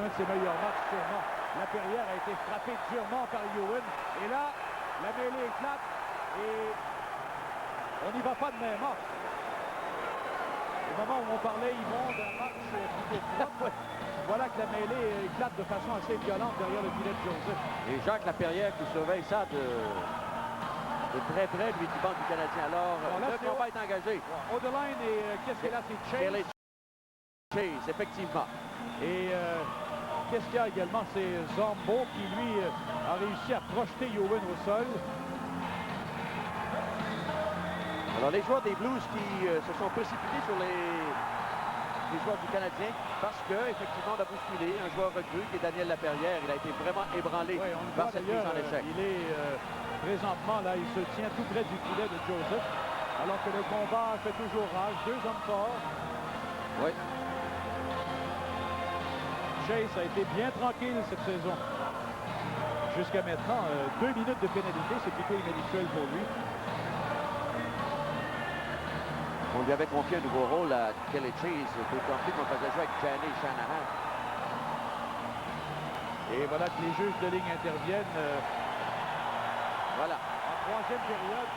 un de ses meilleurs matchs, sûrement. Laperrière a été frappé durement par Ewan. Et là, la mêlée éclate et on n'y va pas de même ordre. Au moment où on parlait, Yvon, d'un match plutôt propre, voilà que la mêlée éclate de façon assez violente derrière le filet de Joseph. Et Jacques Laperrière qui surveille ça de très près, lui, du banc du Canadien. Alors, bon, là, le combat est engagé. Odeline et qu'est-ce qu'il y a là? C'est Chase. Chase, effectivement. Et qu'est-ce qu'il y a également? C'est Zombo qui, lui, a réussi à projeter Ewan au sol. Alors, les joueurs des Blues qui se sont précipités sur les joueurs du Canadien parce que, effectivement, on a bousculé un joueur recru qui est Daniel Laperrière. Il a été vraiment ébranlé par cette mise en échec. Il est présentement, là, il se tient tout près du filet de Joseph, alors que le combat fait toujours rage. Deux hommes forts. Oui. Chase a été bien tranquille cette saison. Jusqu'à maintenant, 2 minutes de pénalité, c'est plutôt inhabituel pour lui. On lui avait confié un nouveau rôle à Kelly Chase, d'autant plus qu'on faisait jouer avec Janey Shanahan. Et voilà que les juges de ligne interviennent. Voilà. En troisième période,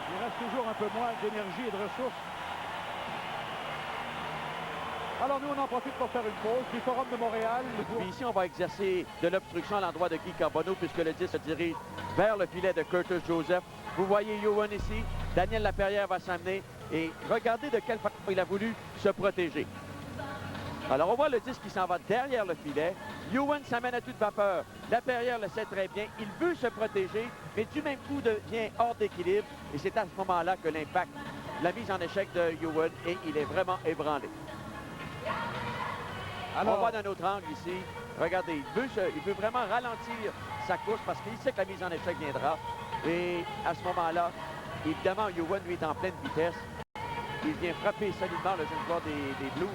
il reste toujours un peu moins d'énergie et de ressources. Alors nous, on en profite pour faire une pause du Forum de Montréal. Puis ici, on va exercer de l'obstruction à l'endroit de Guy Carbonneau puisque le 10 se dirige vers le filet de Curtis Joseph. Vous voyez Ewan ici. Daniel Laperrière va s'amener. Et regardez de quelle façon il a voulu se protéger. Alors, on voit le 10 qui s'en va derrière le filet. Ewan s'amène à toute vapeur. Laperrière le sait très bien. Il veut se protéger, mais du même coup devient hors d'équilibre. Et c'est à ce moment-là que l'impact, la mise en échec de Ewan, et il est vraiment ébranlé. Alors, on voit d'un autre angle ici. Regardez, il veut vraiment ralentir sa course parce qu'il sait que la mise en échec viendra. Et à ce moment-là, évidemment, Ewan, lui, est en pleine vitesse. Il vient frapper solidement le jeune joueur des Blues.